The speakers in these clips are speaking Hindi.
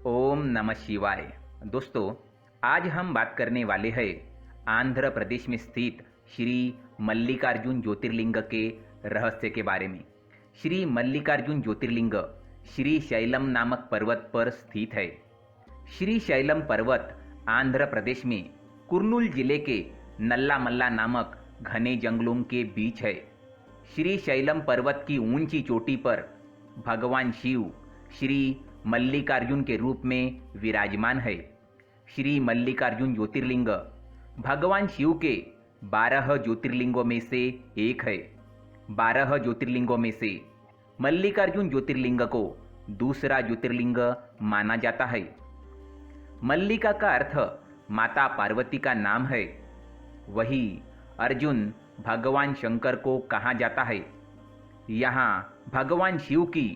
ओम नमः शिवाय। दोस्तों, आज हम बात करने वाले हैं आंध्र प्रदेश में स्थित श्री मल्लिकार्जुन ज्योतिर्लिंग के रहस्य के बारे में। श्री मल्लिकार्जुन ज्योतिर्लिंग श्री शैलम नामक पर्वत पर स्थित है। श्री शैलम पर्वत आंध्र प्रदेश में कुर्नूल जिले के नल्लामल्ला नामक घने जंगलों के बीच है। श्री शैलम पर्वत की ऊंची चोटी पर भगवान शिव श्री मल्लिकार्जुन के रूप में विराजमान है। श्री मल्लिकार्जुन ज्योतिर्लिंग भगवान शिव के 12 ज्योतिर्लिंगों में से एक है। 12 ज्योतिर्लिंगों में से मल्लिकार्जुन ज्योतिर्लिंग को दूसरा ज्योतिर्लिंग माना जाता है। मल्लिका का अर्थ माता पार्वती का नाम है। वही अर्जुन भगवान शंकर को कहा जाता है। यहाँ भगवान शिव की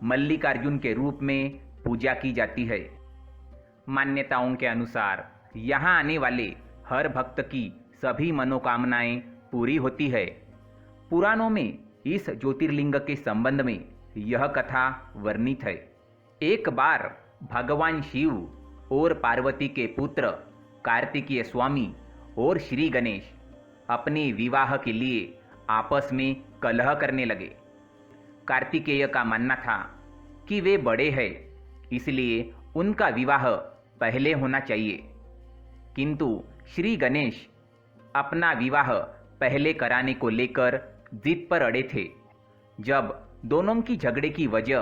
मल्लिकार्जुन के रूप में पूजा की जाती है। मान्यताओं के अनुसार यहाँ आने वाले हर भक्त की सभी मनोकामनाएं पूरी होती है। पुराणों में इस ज्योतिर्लिंग के संबंध में यह कथा वर्णित है। एक बार भगवान शिव और पार्वती के पुत्र कार्तिकेय स्वामी और श्री गणेश अपने विवाह के लिए आपस में कलह करने लगे। कार्तिकेय का मानना था कि वे बड़े हैं, इसलिए उनका विवाह पहले होना चाहिए, किंतु श्री गणेश अपना विवाह पहले कराने को लेकर जिद पर अड़े थे। जब दोनों की झगड़े की वजह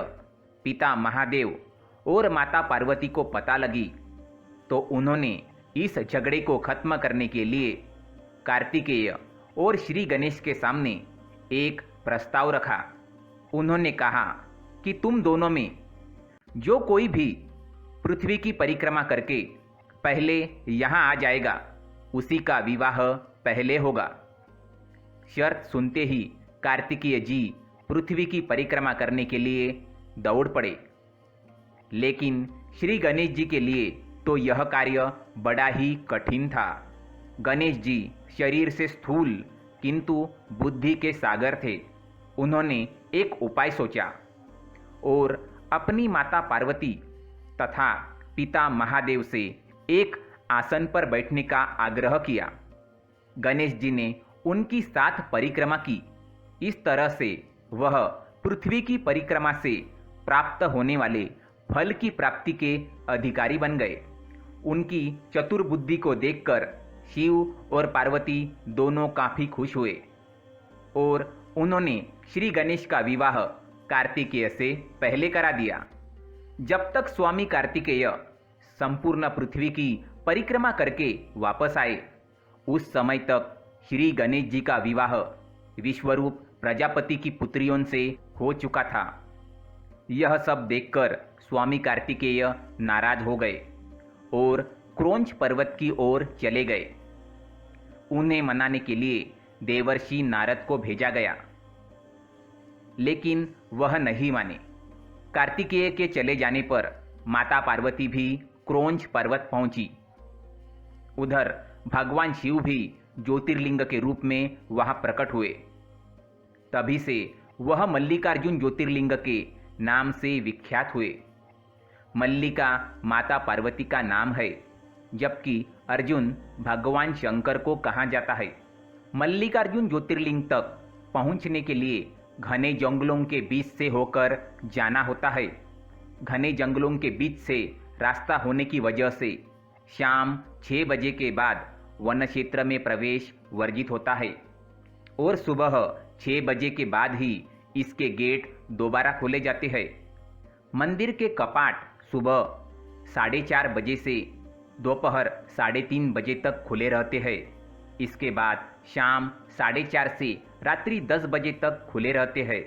पिता महादेव और माता पार्वती को पता लगी, तो उन्होंने इस झगड़े को खत्म करने के लिए कार्तिकेय और श्री गणेश के सामने एक प्रस्ताव रखा। उन्होंने कहा कि तुम दोनों में जो कोई भी पृथ्वी की परिक्रमा करके पहले यहाँ आ जाएगा, उसी का विवाह पहले होगा। शर्त सुनते ही कार्तिकेय जी पृथ्वी की परिक्रमा करने के लिए दौड़ पड़े। लेकिन श्री गणेश जी के लिए तो यह कार्य बड़ा ही कठिन था। गणेश जी शरीर से स्थूल किंतु बुद्धि के सागर थे। उन्होंने एक उपाय सोचा और अपनी माता पार्वती तथा पिता महादेव से एक आसन पर बैठने का आग्रह किया। गणेश जी ने उनकी 7 परिक्रमा की। इस तरह से वह पृथ्वी की परिक्रमा से प्राप्त होने वाले फल की प्राप्ति के अधिकारी बन गए। उनकी चतुर बुद्धि को देखकर शिव और पार्वती दोनों काफी खुश हुए और उन्होंने श्री गणेश का विवाह कार्तिकेय से पहले करा दिया। जब तक स्वामी कार्तिकेय संपूर्ण पृथ्वी की परिक्रमा करके वापस आए, उस समय तक श्री गणेश जी का विवाह विश्वरूप प्रजापति की पुत्रियों से हो चुका था। यह सब देखकर स्वामी कार्तिकेय नाराज हो गए और क्रोंच पर्वत की ओर चले गए। उन्हें मनाने के लिए देवर्षि नारद को भेजा गया, लेकिन वह नहीं माने। कार्तिकेय के चले जाने पर माता पार्वती भी क्रोंच पर्वत पहुंची। उधर भगवान शिव भी ज्योतिर्लिंग के रूप में वहां प्रकट हुए। तभी से वह मल्लिकार्जुन ज्योतिर्लिंग के नाम से विख्यात हुए। मल्लिका माता पार्वती का नाम है, जबकि अर्जुन भगवान शंकर को कहा जाता है। मल्लिकार्जुन ज्योतिर्लिंग तक पहुंचने के लिए घने जंगलों के बीच से होकर जाना होता है। घने जंगलों के बीच से रास्ता होने की वजह से शाम 6 बजे के बाद वन क्षेत्र में प्रवेश वर्जित होता है और सुबह 6 बजे के बाद ही इसके गेट दोबारा खोले जाते हैं। मंदिर के कपाट सुबह 4:30 बजे से दोपहर 3:30 बजे तक खुले रहते हैं। इसके बाद शाम 4:30 से रात्रि 10 बजे तक खुले रहते हैं।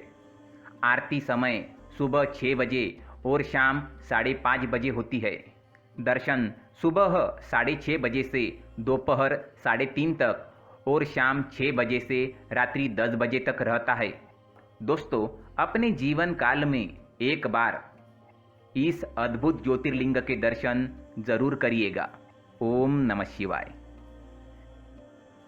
आरती समय सुबह 6 बजे और शाम 5:30 बजे होती है। दर्शन सुबह 6:30 बजे से दोपहर 3:30 तक और शाम 6 बजे से रात्रि 10 बजे तक रहता है। दोस्तों, अपने जीवन काल में एक बार इस अद्भुत ज्योतिर्लिंग के दर्शन जरूर करिएगा। ओम नमः शिवाय।